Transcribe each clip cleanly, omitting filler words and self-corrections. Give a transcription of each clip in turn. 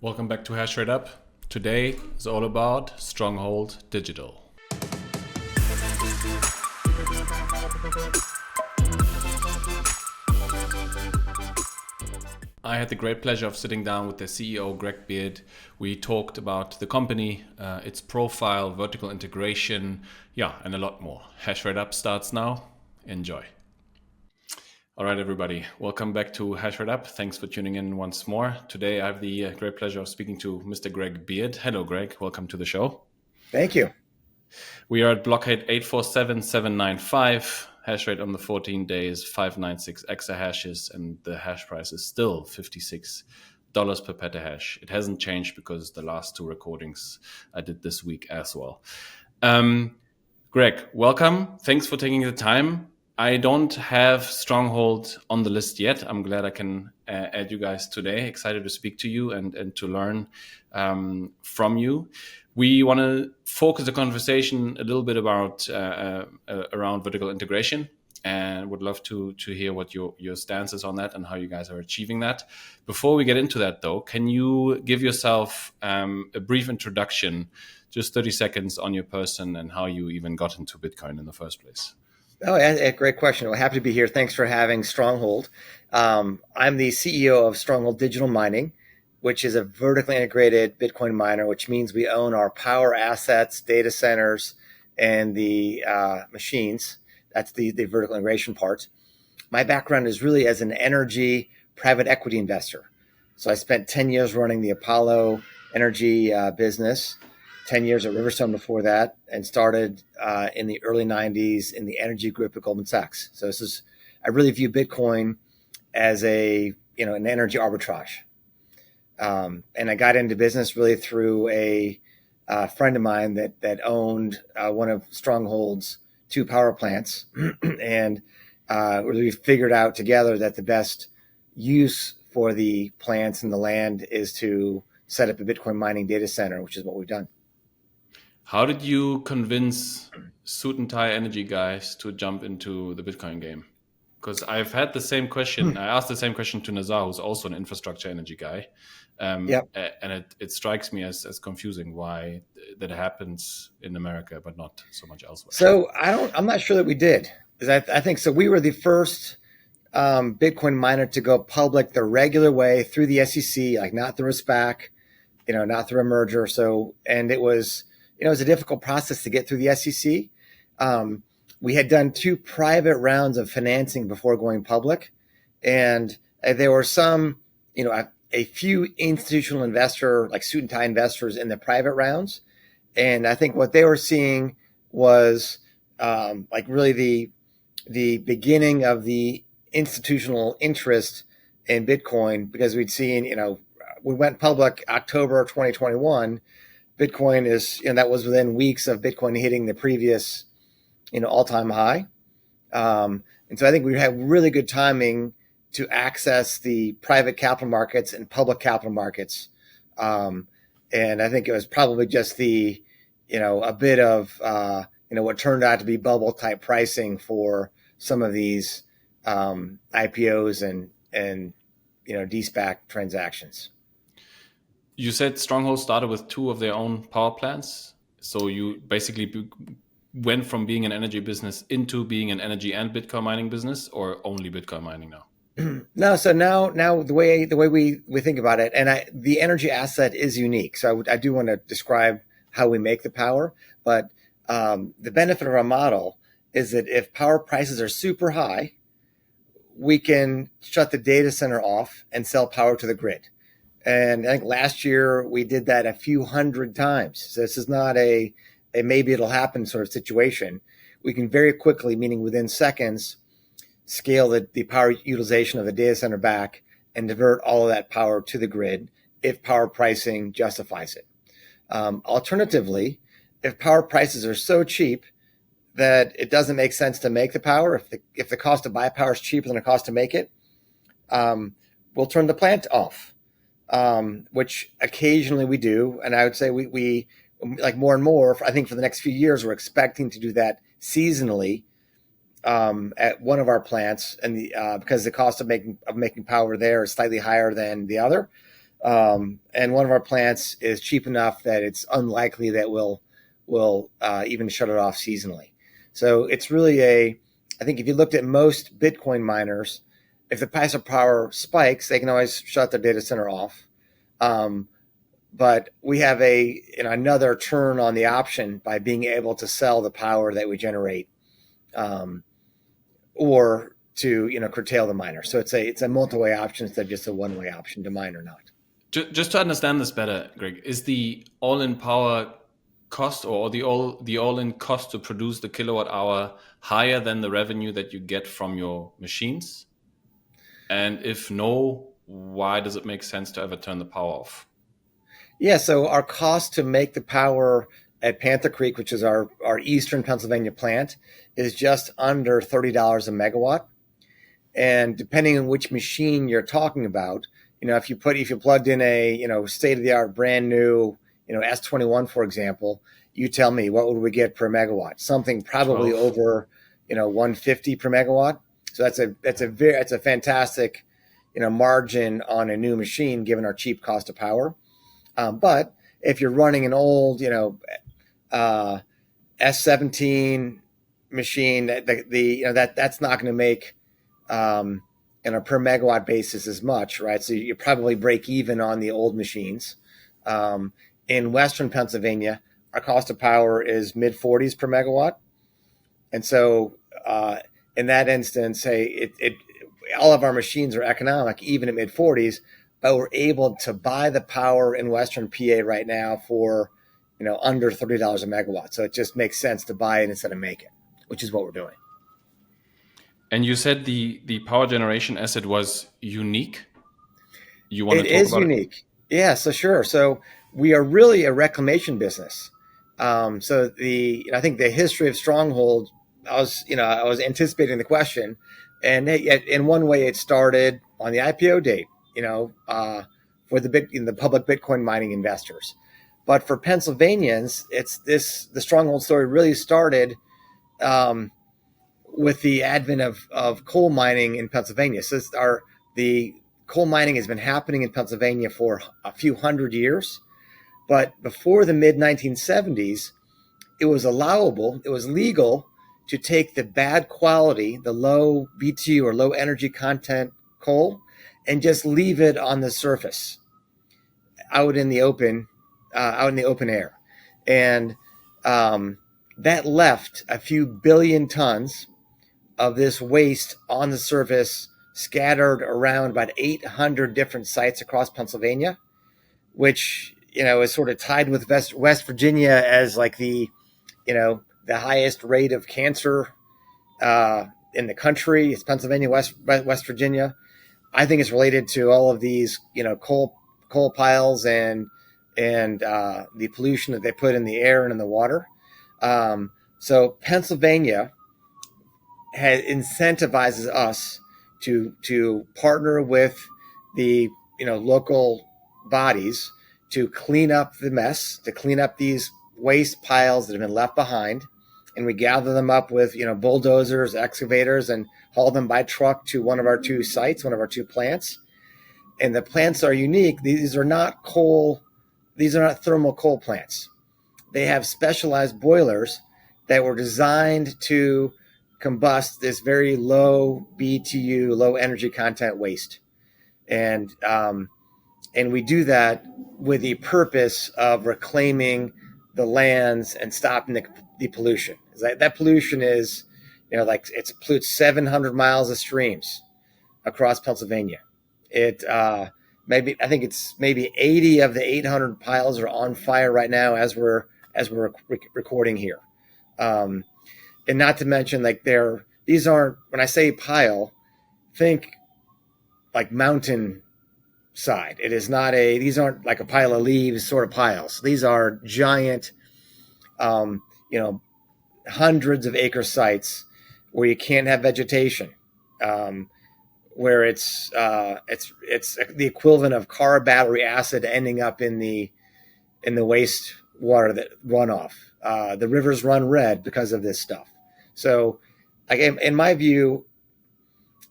Welcome back to HashrateUp. Today is all about Stronghold Digital. I had the great pleasure of sitting down with the CEO, Greg Beard. We talked about the company, its profile, vertical integration, and a lot more. HashrateUp starts now. Enjoy. All right, everybody. Welcome back to HashrateUp. Thanks for tuning in once more. Today, I have the great pleasure of speaking to Mr. Greg Beard. Hello, Greg. Welcome to the show. Thank you. We are at blockade 847795. Hash rate on the 14 days, 596 exahashes, and the hash price is still $56 per petahash. It hasn't changed because the last two recordings I did this week as well. Greg, welcome. Thanks for taking the time. I don't have Stronghold on the list yet. I'm glad I can add you guys today. Excited to speak to you and to learn from you. We want to focus the conversation a little bit about around vertical integration, and would love to hear what your stance is on that and how you guys are achieving that. Before we get into that, though, can you give yourself a brief introduction, just 30 seconds on your person and how you even got into Bitcoin in the first place? Oh, yeah, great question. Well, happy to be here. Thanks for having Stronghold. I'm the CEO of Stronghold Digital Mining, which is a vertically integrated Bitcoin miner, which means we own our power assets, data centers, and the machines. That's the vertical integration part. My background is really as an energy private equity investor. So I spent 10 years running the Apollo energy business, 10 years at Riverstone before that, and started in the early 90s in the energy group at Goldman Sachs. So I really view Bitcoin as an energy arbitrage. And I got into business really through a friend of mine that owned one of Stronghold's two power plants. And we figured out together that the best use for the plants and the land is to set up a Bitcoin mining data center, which is what we've done. How did you convince suit and tie energy guys to jump into the Bitcoin game? Because I've had the same question. I asked the same question to Nazar, who's also an infrastructure energy guy. And it strikes me as confusing why that happens in America, but not so much elsewhere. So I'm not sure that we did. I think so. We were the first Bitcoin miner to go public the regular way through the SEC, like not through a SPAC, not through a merger. And it was a difficult process to get through the SEC. We had done two private rounds of financing before going public. And there were some, a few institutional investor, like suit and tie investors in the private rounds. And I think what they were seeing was really the beginning of the institutional interest in Bitcoin, because we'd seen, we went public October 2021. Bitcoin is, that was within weeks of Bitcoin hitting the previous, all-time high. And so I think we had really good timing to access the private capital markets and public capital markets. And I think it was probably just a bit of, what turned out to be bubble type pricing for some of these IPOs and de-SPAC transactions. You said Stronghold started with two of their own power plants. So you basically went from being an energy business into being an energy and Bitcoin mining business, or only Bitcoin mining now? No. So now the way we think about it, and the energy asset is unique. So I do want to describe how we make the power. But the benefit of our model is that if power prices are super high, we can shut the data center off and sell power to the grid. And I think last year we did that a few hundred times. So this is not a maybe it'll happen sort of situation. We can very quickly, meaning within seconds, scale the power utilization of the data center back and divert all of that power to the grid if power pricing justifies it. Alternatively, if power prices are so cheap that it doesn't make sense to make the power, if the cost to buy power is cheaper than the cost to make it, we'll turn the plant off. Which occasionally we do. And I would say we like more and more, I think for the next few years, we're expecting to do that seasonally at one of our plants, and because the cost of making power there is slightly higher than the other. And one of our plants is cheap enough that it's unlikely that we'll even shut it off seasonally. So it's really I think if you looked at most Bitcoin miners, if the price of power spikes, they can always shut their data center off. But we have another turn on the option by being able to sell the power that we generate, or to curtail the miner. So it's a multi-way option instead of just a one-way option to mine or not. Just to understand this better, Greg, is the all-in power cost or the all-in cost to produce the kilowatt hour higher than the revenue that you get from your machines? And if no, why does it make sense to ever turn the power off? Yeah, so our cost to make the power at Panther Creek, which is our eastern Pennsylvania plant, is just under $30 a megawatt. And depending on which machine you're talking about, if you plugged in a state of the art brand new S21, for example, you tell me what would we get per megawatt? Something probably 12. over 150 per megawatt. So that's a fantastic margin on a new machine given our cheap cost of power. But if you're running an old S17 machine, that's not going to make per megawatt basis as much, right? So you probably break even on the old machines. In Western Pennsylvania, our cost of power is mid 40s per megawatt. And so in that instance, hey, all of our machines are economic, even at mid 40s, but we're able to buy the power in Western PA right now for under $30 a megawatt. So it just makes sense to buy it instead of make it, which is what we're doing. And you said the power generation asset was unique. You want to talk about it? It is unique. Yeah, so sure. So we are really a reclamation business. I think the history of Stronghold, I was anticipating the question, and in one way it started on the IPO date, for the public Bitcoin mining investors. But for Pennsylvanians, the Stronghold story really started with the advent of coal mining in Pennsylvania. So the coal mining has been happening in Pennsylvania for a few hundred years. But before the mid 1970s, it was legal to take the bad quality, the low BTU or low energy content coal, and just leave it on the surface, out in the open air. And that left a few billion tons of this waste on the surface, scattered around about 800 different sites across Pennsylvania, which is sort of tied with West Virginia as like the highest rate of cancer in the country. It's Pennsylvania, West Virginia. I think it's related to all of these coal piles and the pollution that they put in the air and in the water. So Pennsylvania incentivizes us to partner with the local bodies to clean up the mess, to clean up these waste piles that have been left behind, and we gather them up with bulldozers, excavators, and haul them by truck to one of our two sites, one of our two plants. And the plants are unique. These are not thermal coal plants. They have specialized boilers that were designed to combust this very low BTU, low energy content waste. And we do that with the purpose of reclaiming the lands and stopping the pollution. That pollution is, it pollutes 700 miles of streams across Pennsylvania. I think it's maybe 80 of the 800 piles are on fire right now as we're recording here. And not to mention, these aren't, when I say pile, think like mountain side. It is not these aren't like a pile of leaves sort of piles. These are giant, hundreds of acre sites where you can't have vegetation, where it's the equivalent of car battery acid ending up in the waste water that runoff. The rivers run red because of this stuff. So, in my view,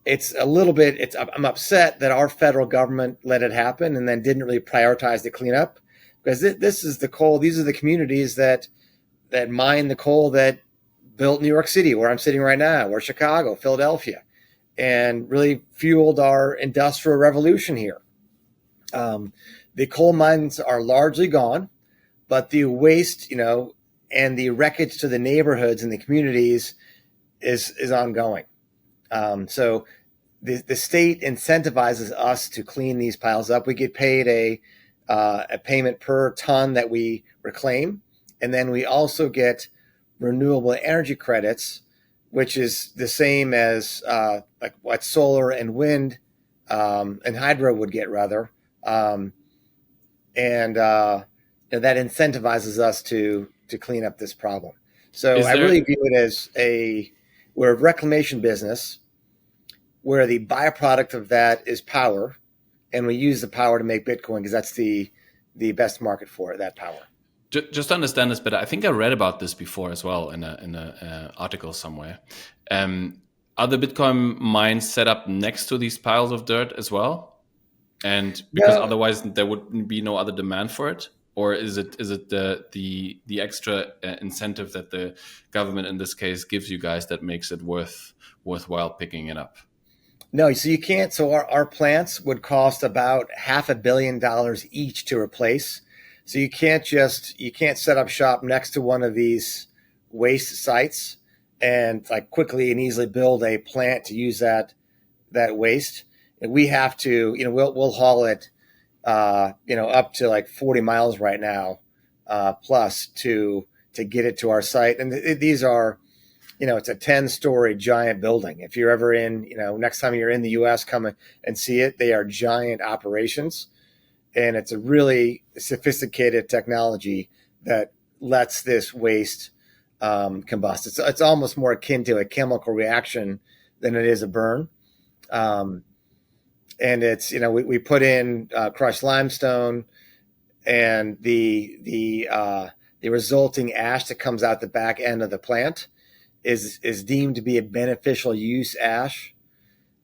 it's a little bit. I'm upset that our federal government let it happen and then didn't really prioritize the cleanup, because this is the coal. These are the communities that mine the coal that built New York City, where I'm sitting right now, or Chicago, Philadelphia, and really fueled our industrial revolution here. The coal mines are largely gone, but the waste, and the wreckage to the neighborhoods and the communities is ongoing. So the state incentivizes us to clean these piles up. We get paid a payment per ton that we reclaim, and then we also get renewable energy credits, which is the same as like what solar and wind and hydro would get, rather. And that incentivizes us to clean up this problem. So I really view it as we're a reclamation business where the byproduct of that is power, and we use the power to make Bitcoin because that's the best market for it, that power. Just to understand this better, I think I read about this before as well in a article somewhere. Are the Bitcoin mines set up next to these piles of dirt as well? And because otherwise there would be no other demand for it? Or is it the extra incentive that the government in this case gives you guys that makes it worthwhile picking it up? No, so you can't. So our plants would cost about $500 million each to replace. So you can't set up shop next to one of these waste sites and like quickly and easily build a plant to use that waste. And we have to, we'll haul it, up to like 40 miles right now, plus to get it to our site. And these are, it's a 10-story giant building. If you're ever in, next time you're in the U.S., come and see it. They are giant operations, and it's a really sophisticated technology that lets this waste combust. It's almost more akin to a chemical reaction than it is a burn. And it's, we put in crushed limestone, and the resulting ash that comes out the back end of the plant is deemed to be a beneficial use ash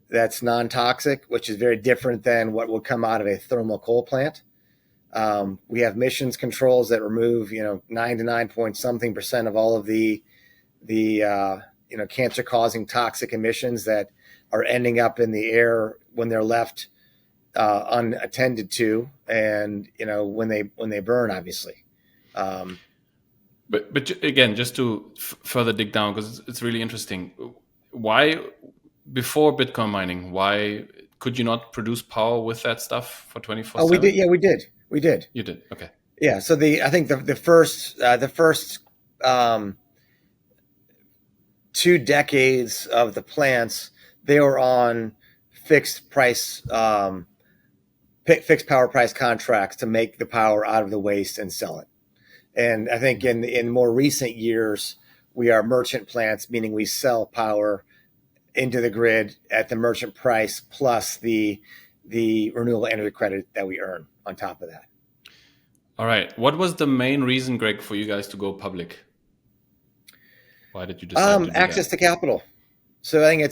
that's non-toxic, which is very different than what would come out of a thermal coal plant. We have emissions controls that remove, 99 point something percent of all of the cancer-causing toxic emissions that are ending up in the air when they're left unattended to, and when they burn, obviously. But again, just to further dig down, because it's really interesting. Why, before Bitcoin mining, why could you not produce power with that stuff for 24/7? Oh, we did. Yeah, we did. You did. Okay. Yeah. So I think the first 2 decades of the plants, they were on fixed power price contracts to make the power out of the waste and sell it. And I think in more recent years, we are merchant plants, meaning we sell power into the grid at the merchant price plus the renewable energy credit that we earn on top of that. All right. What was the main reason, Greg, for you guys to go public? Why did you decide to do access that? to capital. So I think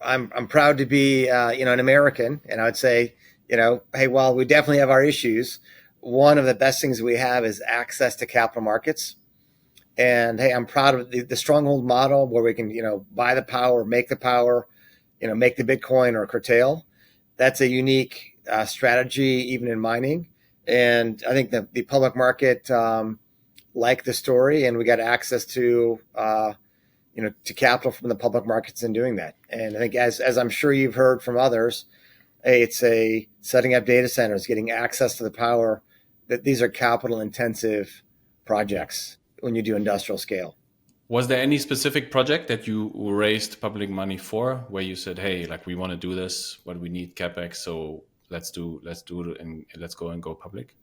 I'm proud to be an American, and I would say, hey, while we definitely have our issues, one of the best things we have is access to capital markets. And hey, I'm proud of the Stronghold model, where we can, buy the power, make the power, make the Bitcoin or curtail. That's a unique strategy, even in mining. And I think the public market liked the story, and we got access to to capital from the public markets in doing that. And I think, as I'm sure you've heard from others, it's setting up data centers, getting access to the power. That these are capital intensive projects when you do industrial scale. Was there any specific project that you raised public money for, where you said, hey, like, we want to do this, but we need CapEx, so let's do it, and let's go public?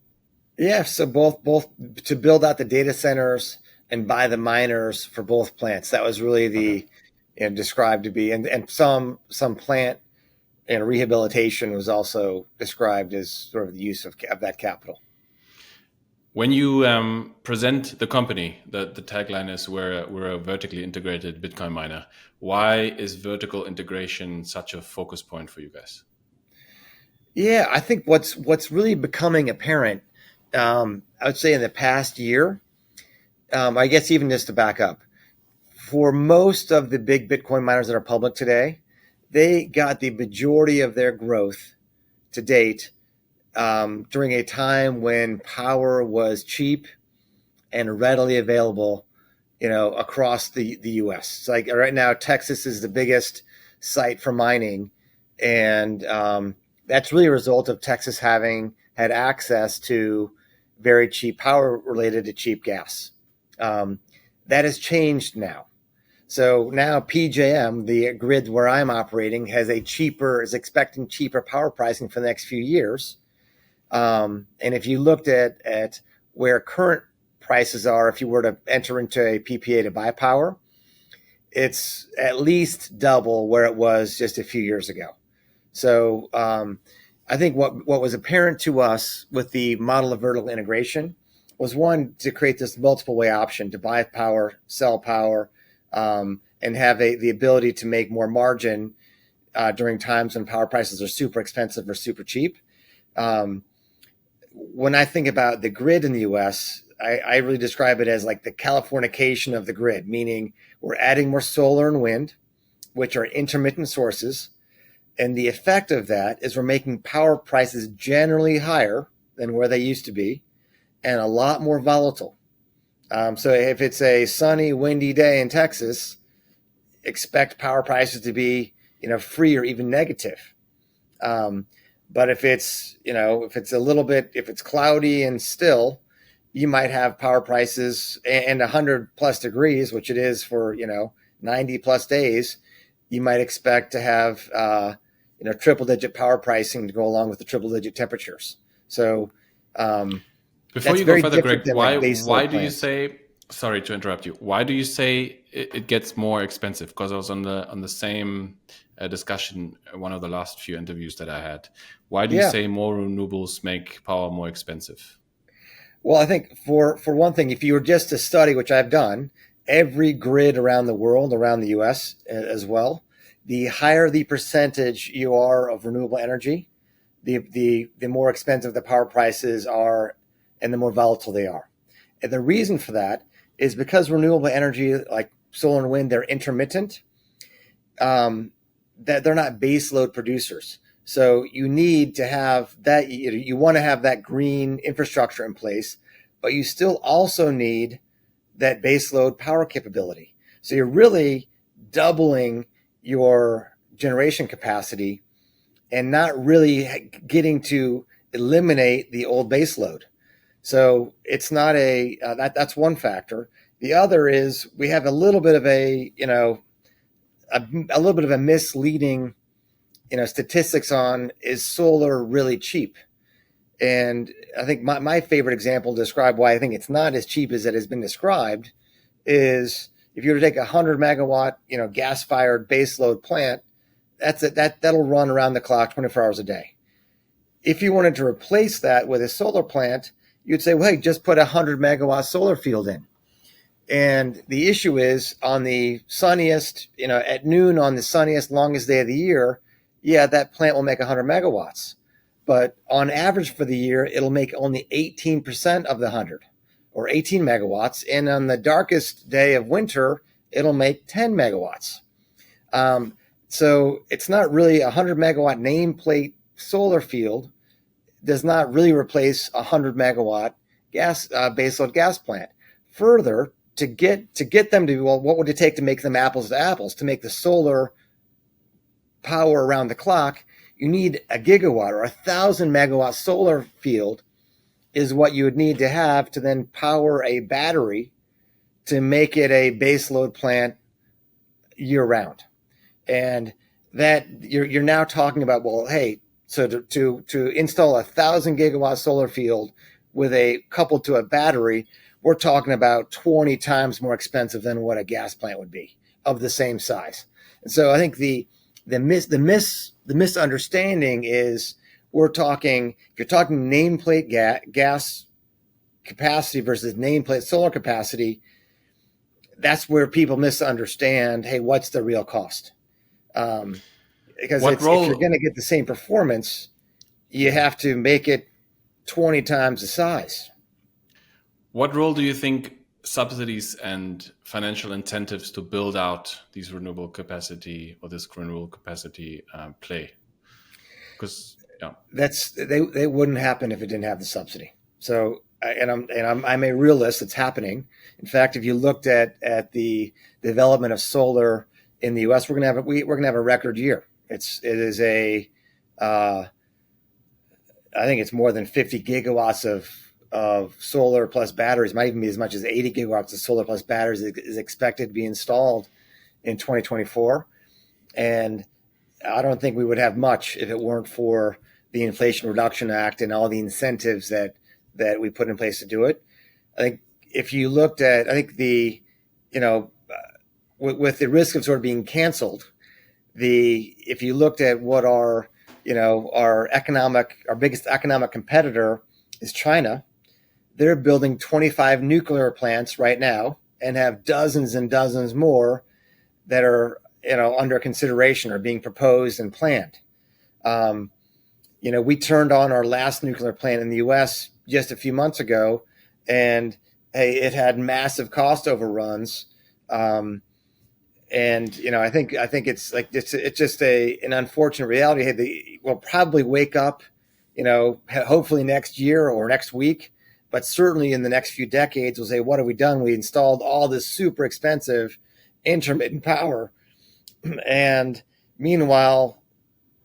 Yeah, so both to build out the data centers and buy the miners for both plants. That was really described to be, and some plant and rehabilitation was also described as sort of the use of that capital. When you present the company, the tagline is we're a vertically integrated Bitcoin miner. Why is vertical integration such a focus point for you guys? Yeah, I think what's really becoming apparent, I would say in the past year, I guess even just to back up, for most of the big Bitcoin miners that are public today, they got the majority of their growth to date during a time when power was cheap and readily available, across the U.S. So like right now, Texas is the biggest site for mining, and that's really a result of Texas having had access to very cheap power related to cheap gas. That has changed now. So now PJM, the grid where I'm operating, is expecting cheaper power pricing for the next few years. And if you looked at where current prices are, if you were to enter into a PPA to buy power, it's at least double where it was just a few years ago. So I think what was apparent to us with the model of vertical integration was, one, to create this multiple way option to buy power, sell power, and have the ability to make more margin during times when power prices are super expensive or super cheap. When I think about the grid in the US, I really describe it as like the Californication of the grid, meaning we're adding more solar and wind, which are intermittent sources. And the effect of that is we're making power prices generally higher than where they used to be and a lot more volatile. So if it's a sunny, windy day in Texas, expect power prices to be, free or even negative. But if it's cloudy and still, you might have power prices and 100 plus degrees, which it is for, 90 plus days. You might expect to have, triple digit power pricing to go along with the triple digit temperatures. So, Before you go further, Greg, why do you say? Sorry to interrupt you. Why do you say it gets more expensive? Because I was on the same discussion one of the last few interviews that I had. Why do you say more renewables make power more expensive? Well, I think for one thing, if you were just to study, which I've done, every grid around the world, around the US as well, the higher the percentage you are of renewable energy, the more expensive the power prices are and the more volatile they are. And the reason for that is because renewable energy, like solar and wind, they're intermittent, that they're not base load producers. So you need to have that, you want to have that green infrastructure in place, but you still also need that base load power capability. So you're really doubling your generation capacity and not really getting to eliminate the old base load. So it's not that's one factor. The other is we have a little bit of a little bit of a misleading, statistics on, is solar really cheap? And I think my favorite example to describe why I think it's not as cheap as it has been described is if you were to take a 100 megawatt, gas fired baseload plant, that'll run around the clock 24 hours a day. If you wanted to replace that with a solar plant, you'd say, well, hey, just put a 100 megawatt solar field in. And the issue is on the sunniest, at noon on the sunniest, longest day of the year, yeah, that plant will make 100 megawatts. But on average for the year, it'll make only 18% of the 100 or 18 megawatts. And on the darkest day of winter, it'll make 10 megawatts. So it's not really a 100 megawatt nameplate solar field does not really replace a 100 megawatt baseload gas plant. Further, to get them to, well, what would it take to make them apples to apples? To make the solar power around the clock, you need a gigawatt or 1,000 megawatt solar field is what you would need to have to then power a battery to make it a baseload plant year round. And that you're now talking about, well, hey, so to install 1,000 gigawatt solar field with a coupled to a battery, we're talking about 20 times more expensive than what a gas plant would be of the same size. And so I think the misunderstanding is if you're talking nameplate gas capacity versus nameplate solar capacity, that's where people misunderstand, hey, what's the real cost? Because What if you're role going to get the same performance, you have to make it 20 times the size. what role do you think subsidies and financial incentives to build out these renewable capacity or this renewable capacity play? Because They wouldn't happen if it didn't have the subsidy. So, I'm a realist. It's happening. In fact, if you looked at the development of solar in the U.S., we're gonna have a record year. It is I think it's more than 50 gigawatts of solar plus batteries. Might even be as much as 80 gigawatts of solar plus batteries is expected to be installed in 2024, and I don't think we would have much if it weren't for the Inflation Reduction Act and all the incentives that we put in place to do it. I think if you looked at, I think with the risk of sort of being canceled, if you looked at what our biggest economic competitor is China, they're building 25 nuclear plants right now and have dozens and dozens more that are under consideration or being proposed and planned. We turned on our last nuclear plant in the U.S. just a few months ago, and hey, it had massive cost overruns. I think it's like it's just an unfortunate reality. Hey, we'll probably wake up, hopefully next year or next week, but certainly in the next few decades, we'll say, what have we done? We installed all this super expensive intermittent power. And meanwhile,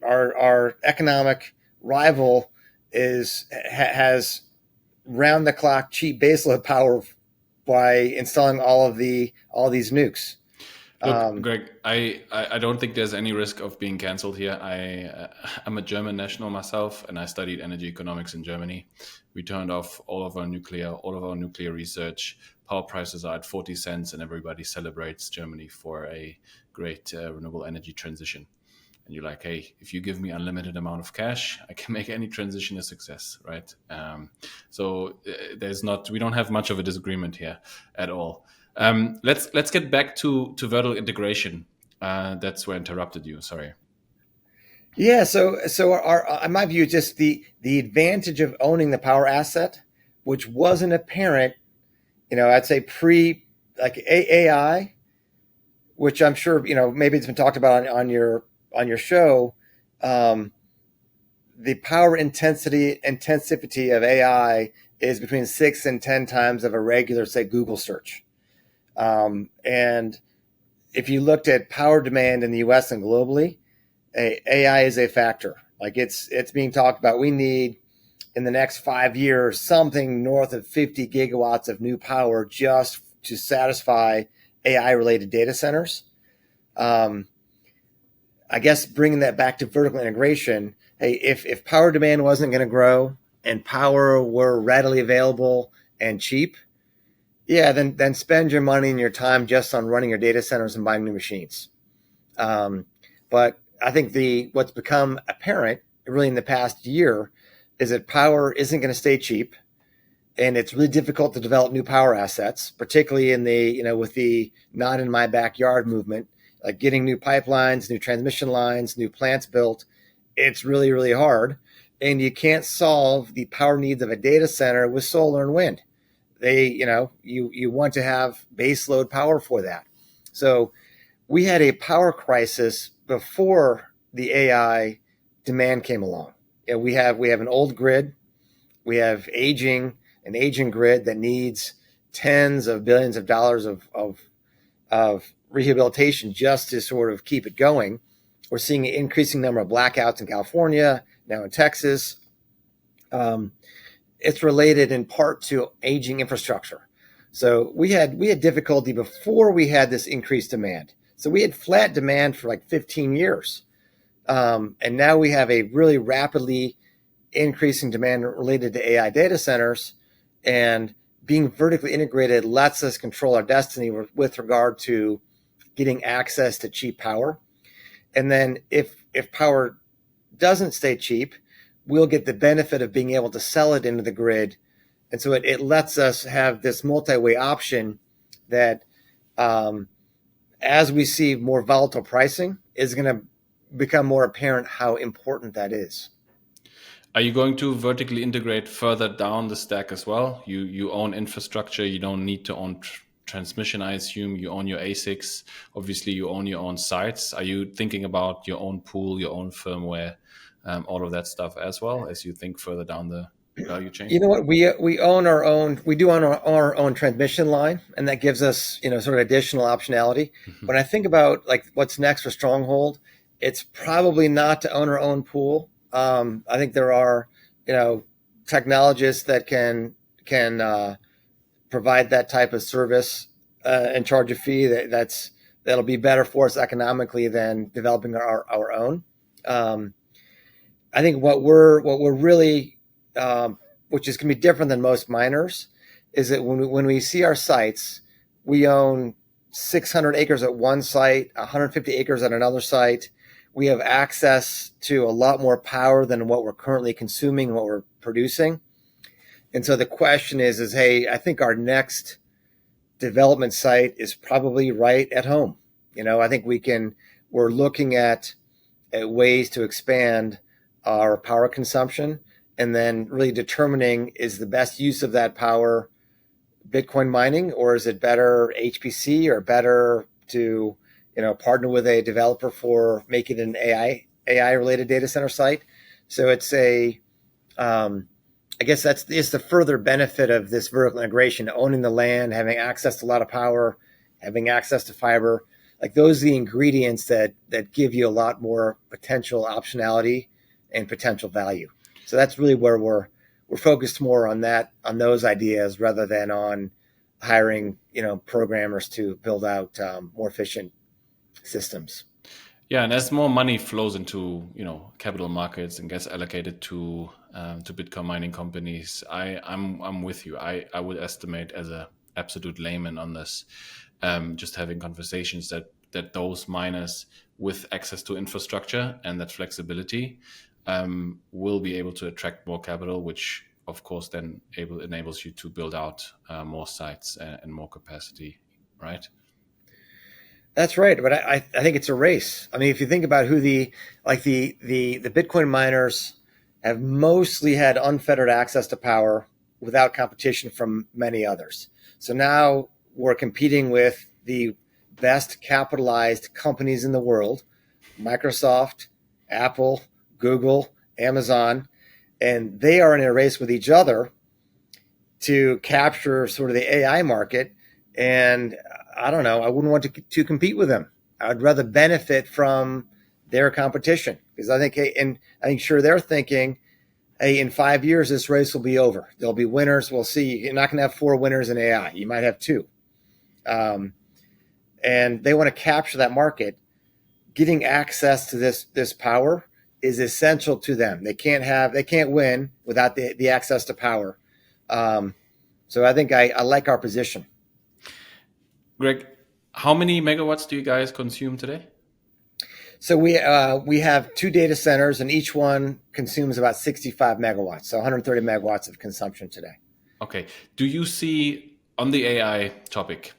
our economic rival has round the clock cheap baseload power by installing all these nukes. Look, Greg, I don't think there's any risk of being canceled here. I'm a German national myself, and I studied energy economics in Germany. We turned off all of our nuclear research. Power prices are at 40 cents, and everybody celebrates Germany for a great renewable energy transition. And you're like, hey, if you give me unlimited amount of cash, I can make any transition a success, right? We don't have much of a disagreement here at all. Let's get back to vertical integration. That's where I interrupted you. Sorry. Yeah. So in my view, just the advantage of owning the power asset, which wasn't apparent, I'd say AI, which I'm sure maybe it's been talked about on your show. The power intensity of AI is between 6 and 10 times of a regular, say, Google search. And if you looked at power demand in the U.S. and globally, AI is a factor. Like it's being talked about. We need in the next 5 years something north of 50 gigawatts of new power just to satisfy AI-related data centers. I guess bringing that back to vertical integration, hey, if power demand wasn't going to grow and power were readily available and cheap, yeah, then spend your money and your time just on running your data centers and buying new machines. But I think what's become apparent really in the past year is that power isn't going to stay cheap, and it's really difficult to develop new power assets, particularly in with the not in my backyard movement, like getting new pipelines, new transmission lines, new plants built. It's really, really hard, and you can't solve the power needs of a data center with solar and wind. You want to have base load power for that. So we had a power crisis before the AI demand came along. We have an old grid. We have an aging grid that needs tens of billions of dollars of rehabilitation just to sort of keep it going. We're seeing an increasing number of blackouts in California, now in Texas. It's related in part to aging infrastructure. So we had difficulty before we had this increased demand. So we had flat demand for like 15 years. And now we have a really rapidly increasing demand related to AI data centers, and being vertically integrated lets us control our destiny with regard to getting access to cheap power. And then if power doesn't stay cheap, we'll get the benefit of being able to sell it into the grid And so it lets us have this multi-way option that, as we see more volatile pricing, is going to become more apparent how important that is. Are you going to vertically integrate further down the stack as well? You own infrastructure. You don't need to own transmission, I assume. You own your ASICs. Obviously, you own your own sites. Are you thinking about your own pool, your own firmware, all of that stuff as well as you think further down the value chain? You know what? We own our own. We do own our own transmission line, and that gives us, sort of additional optionality. Mm-hmm. When I think about like what's next for Stronghold, it's probably not to own our own pool. I think there are, technologists that can provide that type of service and charge a fee that'll be better for us economically than developing our own. I think what we're really, which is going to be different than most miners, is that when we see our sites, we own 600 acres at one site, 150 acres at another site. We have access to a lot more power than what we're currently consuming, what we're producing. And so the question is, hey, I think our next development site is probably right at home. I think we're looking at ways to expand our power consumption, and then really determining, is the best use of that power Bitcoin mining, or is it better HPC, or better to partner with a developer for making an AI related data center site. So it's I guess it's the further benefit of this vertical integration, owning the land, having access to a lot of power, having access to fiber. Like, those are the ingredients that give you a lot more potential optionality and potential value. So that's really where we're focused more on those ideas, rather than on hiring, programmers to build out more efficient systems. Yeah, and as more money flows into capital markets and gets allocated to Bitcoin mining companies, I'm with you. I would estimate, as a absolute layman on this, just having conversations, that those miners with access to infrastructure and that flexibility will be able to attract more capital, which of course then enables you to build out more sites and more capacity, right? That's right, but I think it's a race. I mean, if you think about who the Bitcoin miners have mostly had unfettered access to power without competition from many others. So now we're competing with the best capitalized companies in the world: Microsoft, Apple, Google, Amazon, and they are in a race with each other to capture sort of the AI market. And I don't know, I wouldn't want to compete with them. I'd rather benefit from their competition, because I think sure they're thinking, hey, in 5 years, this race will be over. There'll be winners. We'll see. You're not going to have 4 winners in AI. You might have 2. And they want to capture that market. Getting access to this power is essential to them. They can't win without the access to power. So I think I like our position. Greg, how many megawatts do you guys consume today? So we have 2 data centers, and each one consumes about 65 megawatts, so 130 megawatts of consumption today. Okay. Do you see, on the AI topic,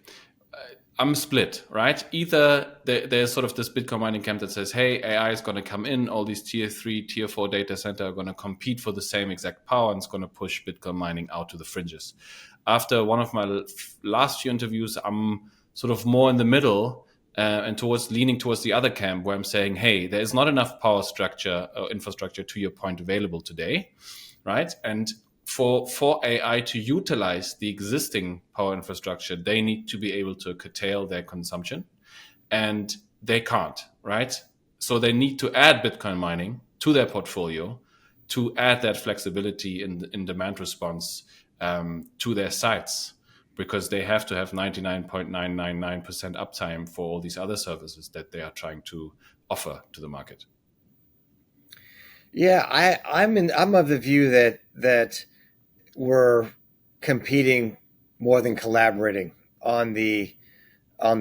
I'm split, right? Either there's sort of this Bitcoin mining camp that says, hey, AI is going to come in, all these tier 3, tier 4 data center are going to compete for the same exact power, and it's going to push Bitcoin mining out to the fringes. After one of my last few interviews, I'm sort of more in the middle and leaning towards the other camp, where I'm saying, hey, there is not enough power structure or infrastructure, to your point, available today, right? And for AI to utilize the existing power infrastructure, they need to be able to curtail their consumption, and they can't, right? So they need to add Bitcoin mining to their portfolio to add that flexibility in demand response to their sites, because they have to have 99.999% uptime for all these other services that they are trying to offer to the market. Yeah, I'm of the view that we're competing more than collaborating on the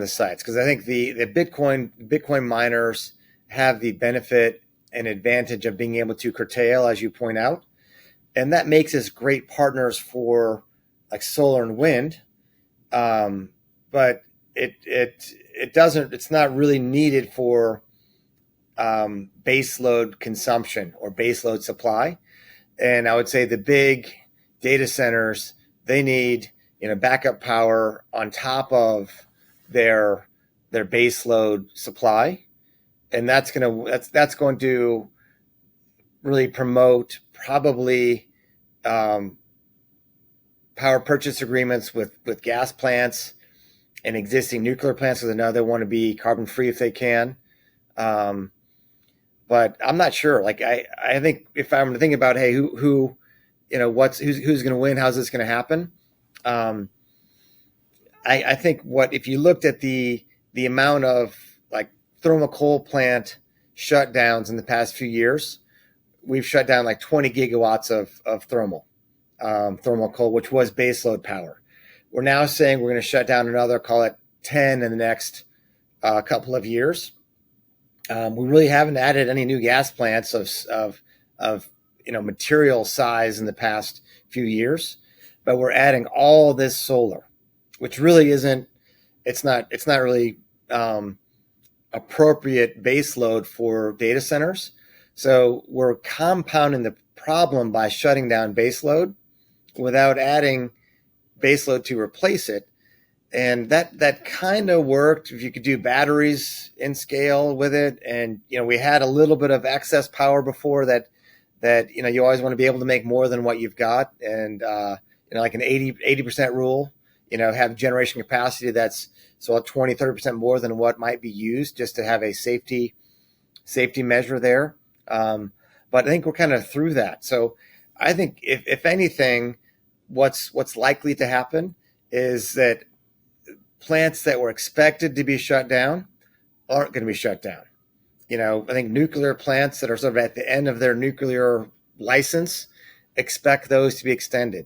sites, because I think the Bitcoin miners have the benefit and advantage of being able to curtail, as you point out, and that makes us great partners for like solar and wind. But it doesn't. It's not really needed for base load consumption or base load supply. And I would say the big data centers, they need backup power on top of their base load supply, and that's going to really promote probably power purchase agreements with gas plants and existing nuclear plants, because I know they want to be carbon free if they can. But I'm not sure. Like I think if I'm to think about, hey, who's going to win? How's this going to happen? I think if you looked at the amount of like thermal coal plant shutdowns in the past few years, we've shut down like 20 gigawatts of thermal coal, which was baseload power. We're now saying we're going to shut down another, call it 10 in the next couple of years. We really haven't added any new gas plants of material size in the past few years, but we're adding all this solar, which really isn't. It's not really appropriate base load for data centers. So we're compounding the problem by shutting down base load without adding base load to replace it. And that kind of worked if you could do batteries in scale with it. And, we had a little bit of excess power before that, you always want to be able to make more than what you've got. And, like an 80% rule, have generation capacity that's so 20, 30% more than what might be used, just to have a safety measure there. But I think we're kind of through that. So I think if anything, what's likely to happen is that plants that were expected to be shut down aren't going to be shut down. I think nuclear plants that are sort of at the end of their nuclear license, expect those to be extended.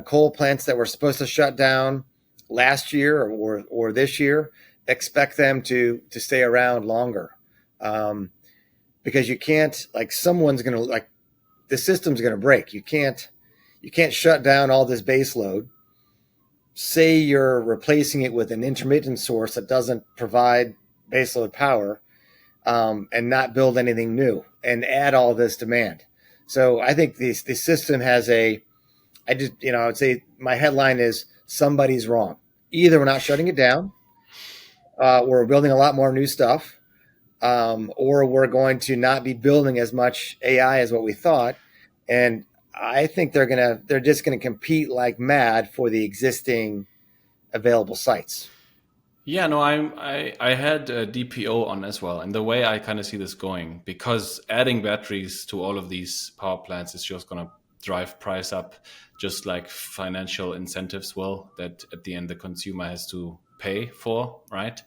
Coal plants that were supposed to shut down last year or this year, expect them to stay around longer. Because you can't, the system's going to break. You can't shut down all this base load. Say you're replacing it with an intermittent source that doesn't provide baseload power, and not build anything new and add all this demand. So I think the system has I would say my headline is somebody's wrong. Either we're not shutting it down, we're building a lot more new stuff, or we're going to not be building as much AI as what we thought. And I think they're just gonna compete like mad for the existing available sites. Yeah, no, I had a DPO on as well, and the way I kind of see this going, because adding batteries to all of these power plants is just going to drive price up, just like financial incentives will, that at the end the consumer has to pay for, right?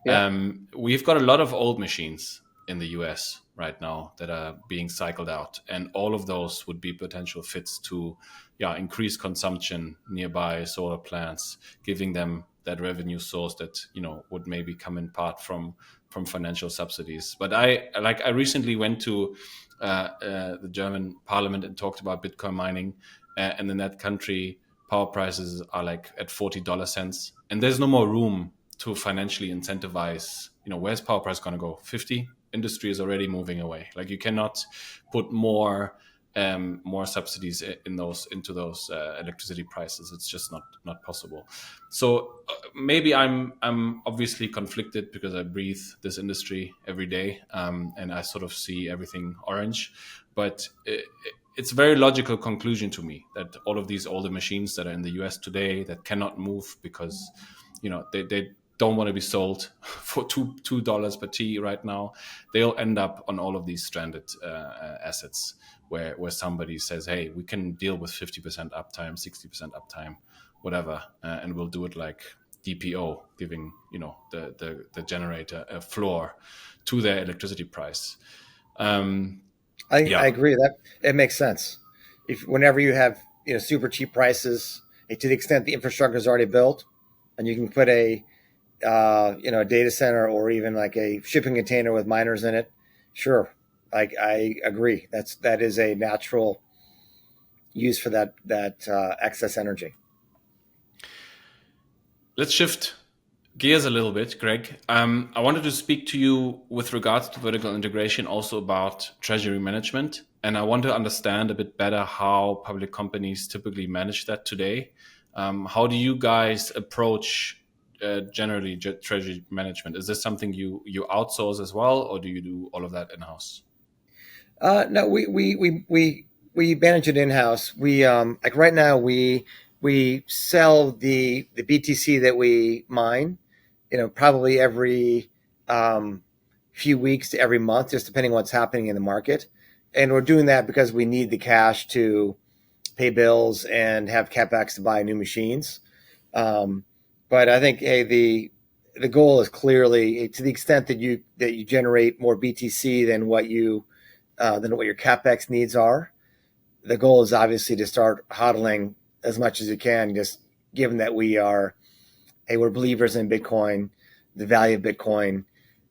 Yeah. We've got a lot of old machines in the US right now that are being cycled out, and all of those would be potential fits to increase consumption nearby solar plants, giving them that revenue source that would maybe come in part from financial subsidies. But I recently went to the German parliament and talked about Bitcoin mining, and in that country power prices are like at $40 and there's no more room to financially incentivize. Where's power price going to go? 50? Industry is already moving away. Like, you cannot put more subsidies into those electricity prices. It's just not possible. So maybe I'm obviously conflicted because I breathe this industry every day, and I sort of see everything orange. But it's a very logical conclusion to me that all of these older machines that are in the US today that cannot move because they don't want to be sold for $2 per T right now, they'll end up on all of these stranded assets where somebody says, hey, we can deal with 50% uptime, 60% uptime, whatever, and we'll do it like DPO, giving the generator a floor to their electricity price. I agree that it makes sense. Whenever you have super cheap prices, to the extent the infrastructure is already built, and you can put a data center or even like a shipping container with miners in it, sure. I agree. That is a natural used for that excess energy. Let's shift gears a little bit, Greg. I wanted to speak to you with regards to vertical integration, also about treasury management. And I want to understand a bit better how public companies typically manage that today. How do you guys approach generally treasury management? Is this something you outsource as well, or do you do all of that in-house? No, we manage it in house. We like right now we sell the BTC that we mine, probably every few weeks to every month, just depending on what's happening in the market. And we're doing that because we need the cash to pay bills and have capex to buy new machines. But I think, hey, the goal is clearly, to the extent that you generate more BTC than what your capex needs are. The goal is obviously to start hodling as much as you can, just given that we're believers in Bitcoin, the value of Bitcoin,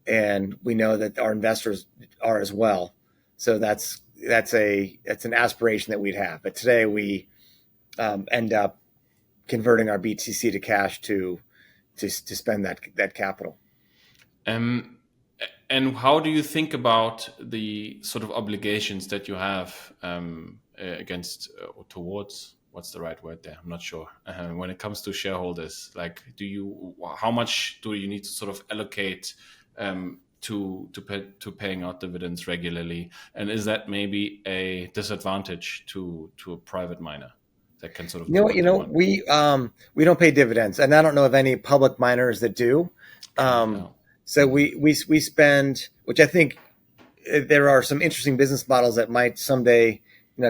and we know that our investors are as well. So that's an aspiration that we'd have. But today we end up converting our BTC to cash to spend that capital. And how do you think about the sort of obligations that you have against or towards? What's the right word there? I'm not sure. When it comes to shareholders, like, how much do you need to sort of allocate to paying out dividends regularly? And is that maybe a disadvantage to a private miner that can sort of do what they want? We don't pay dividends, and I don't know of any public miners that do. So we spend, which I think there are some interesting business models that might someday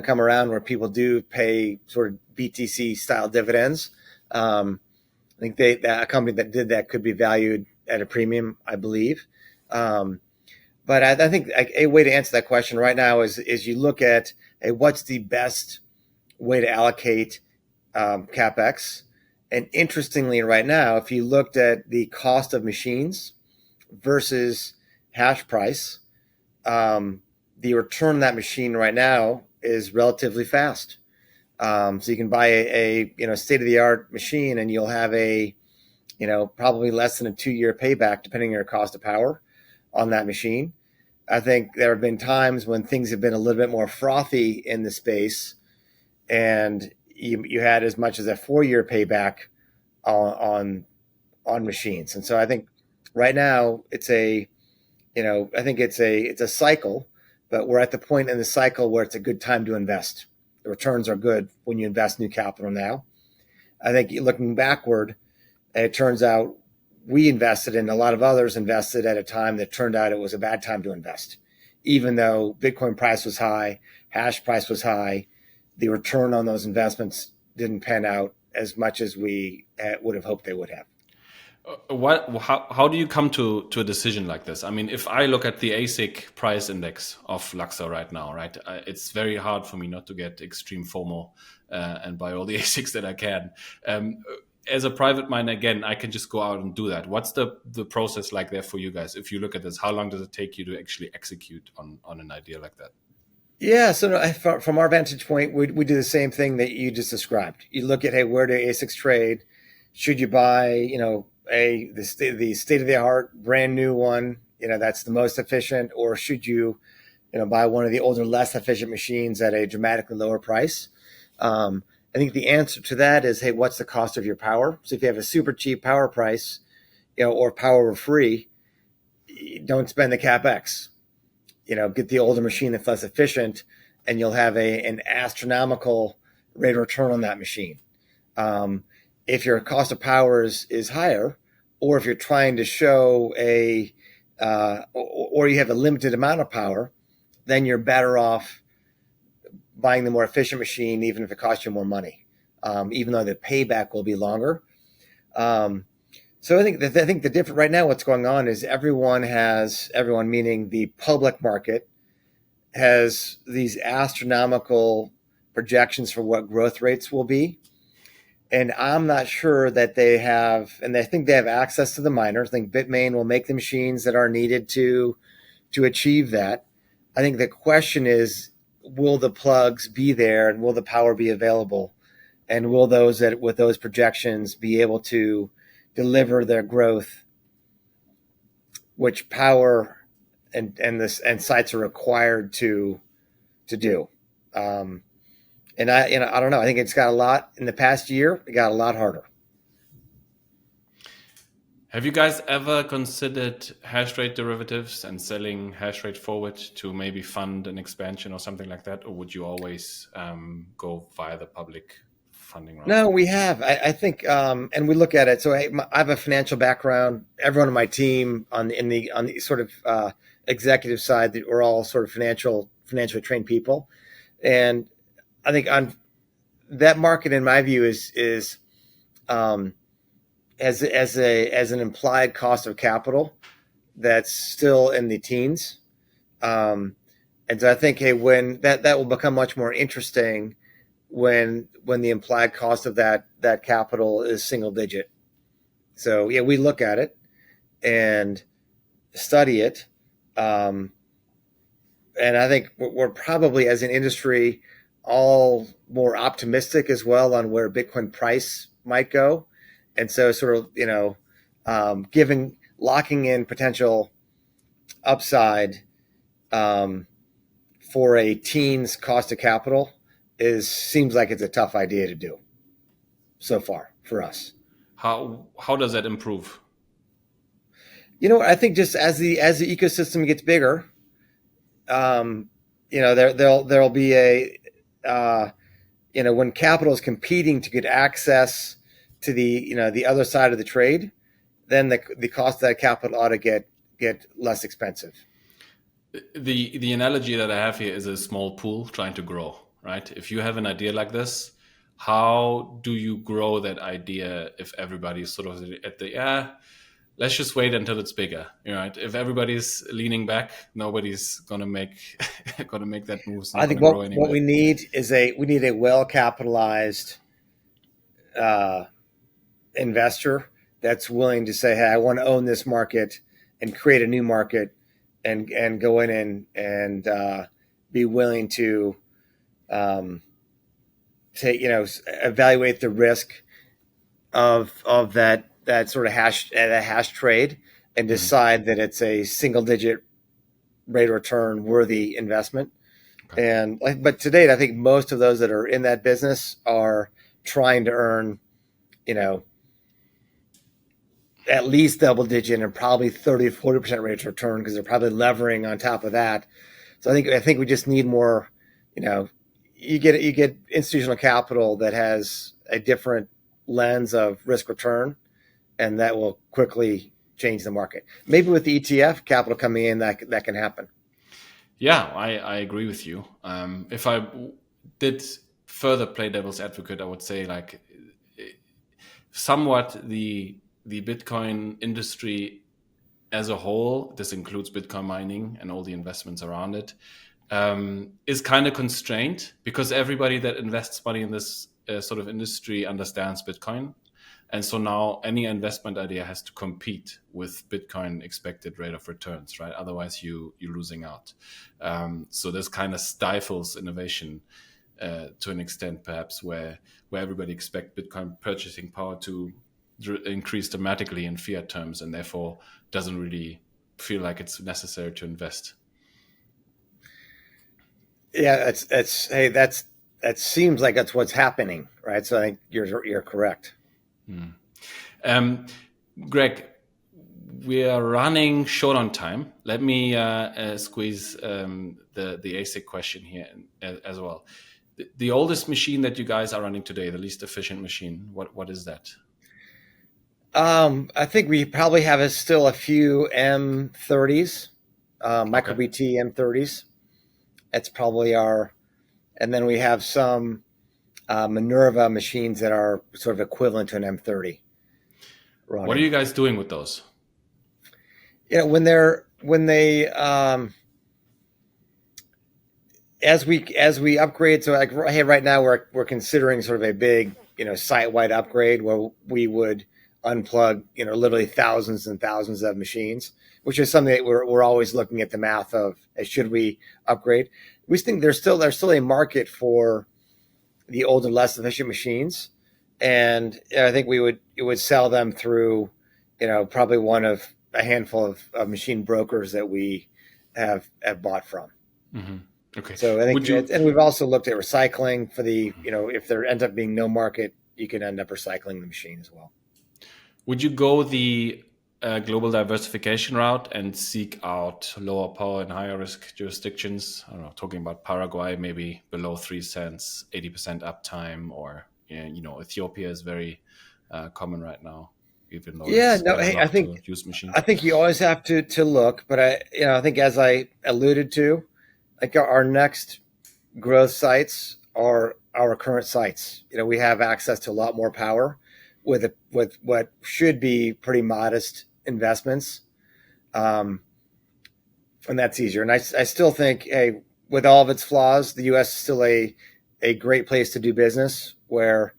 come around where people do pay sort of BTC style dividends. I think a company that did that could be valued at a premium, I believe. But I think a way to answer that question right now is you look at what's the best way to allocate capex. And interestingly, right now, if you looked at the cost of machines versus hash price, the return on that machine right now is relatively fast. So you can buy a state of the art machine, and you'll have probably less than a 2-year payback, depending on your cost of power on that machine. I think there have been times when things have been a little bit more frothy in the space, and you had as much as a 4-year payback on machines. And so I think right now it's a cycle, but we're at the point in the cycle where it's a good time to invest. The returns are good when you invest new capital now. I think looking backward, it turns out we invested and a lot of others invested at a time that turned out it was a bad time to invest. Even though Bitcoin price was high, hash price was high, the return on those investments didn't pan out as much as we would have hoped they would have. How do you come to a decision like this? I mean, if I look at the ASIC price index of Luxor right now, right, it's very hard for me not to get extreme FOMO and buy all the ASICs that I can. As a private miner, again, I can just go out and do that. What's the process like there for you guys? If you look at this, how long does it take you to actually execute on an idea like that? Yeah, so from our vantage point, we do the same thing that you just described. You look at, where do ASICs trade? Should you buy, the state of the art brand new one, that's the most efficient, or should you, buy one of the older, less efficient machines at a dramatically lower price? I think the answer to that is, what's the cost of your power? So if you have a super cheap power price, or power free, don't spend the capex. Get the older machine that's less efficient, and you'll have an astronomical rate of return on that machine. If your cost of power is higher, or if you're trying to show or you have a limited amount of power, then you're better off buying the more efficient machine, even if it costs you more money, even though the payback will be longer. So I think the different right now, what's going on is everyone meaning the public market has these astronomical projections for what growth rates will be. And I'm not sure that they have, and I think they have access to the miners. I think Bitmain will make the machines that are needed to achieve that. I think the question is will the plugs be there and will the power be available? And will those that with those projections be able to deliver their growth, which power and sites are required to do? And I don't know. I think it's got a lot in the past year. It got a lot harder. Have you guys ever considered hash rate derivatives and selling hash rate forward to maybe fund an expansion or something like that? Or would you always go via the public funding route? No, we have. I think, and we look at it. So I have a financial background. Everyone on my team on the sort of executive side, that we're all sort of financially trained people, and I think on that market, in my view, is as an implied cost of capital that's still in the teens, and so I think, hey, when that will become much more interesting when the implied cost of that capital is single digit. So yeah, we look at it and study it, and I think we're probably as an industry all more optimistic as well on where Bitcoin price might go. And so sort of, locking in potential upside for a teens cost of capital seems like it's a tough idea to do so far for us. How does that improve? I think just as the ecosystem gets bigger, there'll be when capital is competing to get access to the other side of the trade, then the cost of that capital ought to get less expensive. The analogy that I have here is a small pool trying to grow, right? If you have an idea like this, how do you grow that idea if everybody's sort of at the let's just wait until it's bigger, right? If everybody's leaning back, nobody's gonna make that move. I think what we need is a well capitalized investor that's willing to say, hey, I want to own this market and create a new market and go in and be willing to evaluate the risk of that sort of hash trade and decide that it's a single digit rate of return worthy investment. Okay. But to date, I think most of those that are in that business are trying to earn, at least double digit and probably 30-40% rate of return, because they're probably levering on top of that. So I think we just need more, you get institutional capital that has a different lens of risk return, and that will quickly change the market. Maybe with the ETF capital coming in, that can happen. Yeah, I agree with you. If I did further play devil's advocate, I would say somewhat the Bitcoin industry as a whole, this includes Bitcoin mining and all the investments around it, is kind of constrained because everybody that invests money in this sort of industry understands Bitcoin. And so now any investment idea has to compete with Bitcoin expected rate of returns, right? Otherwise you're losing out. So this kind of stifles innovation to an extent, perhaps, where everybody expects Bitcoin purchasing power to increase dramatically in fiat terms, and therefore doesn't really feel like it's necessary to invest. Yeah, that seems like that's what's happening, right? So I think you're correct. Greg, we are running short on time. Let me squeeze the ASIC question here as well. The oldest machine that you guys are running today, the least efficient machine, what is that? I think we probably have still a few M30s, MicroBT M30s. That's probably and then we have some Minerva machines that are sort of equivalent to an M30. Running. What are you guys doing with those? When they as we upgrade, so right now we're considering sort of a big site-wide upgrade where we would unplug, literally thousands and thousands of machines, which is something that we're always looking at the math of, should we upgrade? We think there's still a market for the older, less efficient machines, and I think we would sell them through, probably one of a handful of machine brokers that we have bought from. Mm-hmm. Okay. So I think, and we've also looked at recycling for the, if there ends up being no market, you can end up recycling the machine as well. Would you go the global diversification route and seek out lower power and higher risk jurisdictions? I don't know, talking about Paraguay, maybe below 3 cents, 80% uptime, or Ethiopia is very common right now. Even though I think use machines. I think you always have to look, but I think, as I alluded to, like our next growth sites are our current sites. We have access to a lot more power with what should be pretty modest investments, and that's easier. And I still think, hey, with all of its flaws, the U.S. is still a great place to do business. Where,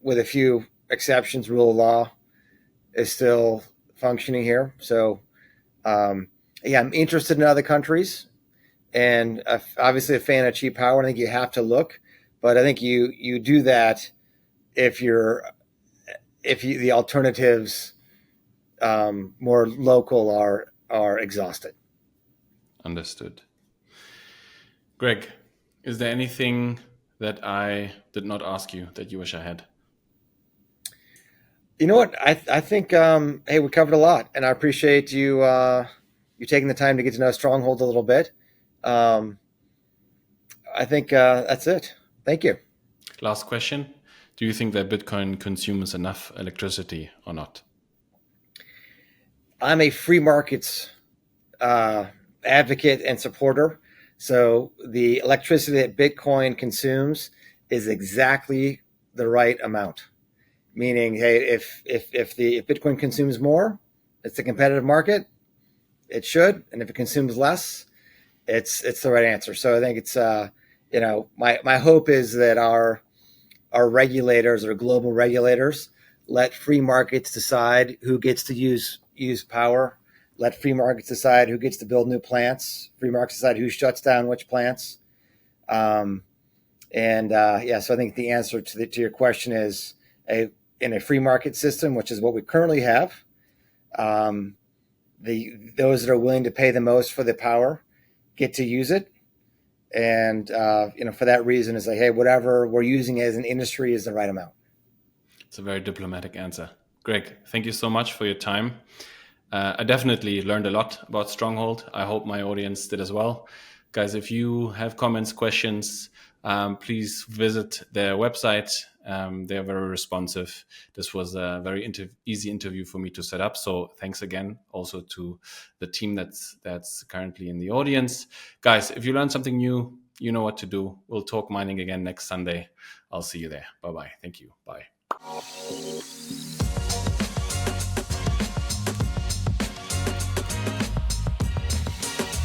with a few exceptions, rule of law is still functioning here. So, I'm interested in other countries, and obviously a fan of cheap power. I think you have to look, but I think you do that if the alternatives more local are exhausted. Understood. Greg, is there anything that I did not ask you that you wish I had? You know what? I think, hey, we covered a lot, and I appreciate you taking the time to get to know Stronghold a little bit. I think that's it. Thank you. Last question. Do you think that Bitcoin consumes enough electricity or not? I'm a free markets advocate and supporter. So the electricity that Bitcoin consumes is exactly the right amount. Meaning, hey, if Bitcoin consumes more, it's a competitive market. It should, and if it consumes less, it's the right answer. So I think it's my hope is that our regulators, or global regulators, let free markets decide who gets to use power. Let free markets decide who gets to build new plants. Free markets decide who shuts down which plants. So I think the answer to your question is, in a free market system, which is what we currently have, those that are willing to pay the most for the power get to use it. And, for that reason, it's like, hey, whatever we're using as an industry is the right amount. It's a very diplomatic answer. Greg, thank you so much for your time. I definitely learned a lot about Stronghold. I hope my audience did as well. Guys, if you have comments, questions, please visit their website. They are very responsive. This was a very easy interview for me to set up. So thanks again also to the team that's currently in the audience. Guys, if you learned something new, you know what to do. We'll talk mining again next Sunday. I'll see you there. Bye-bye. Thank you. Bye.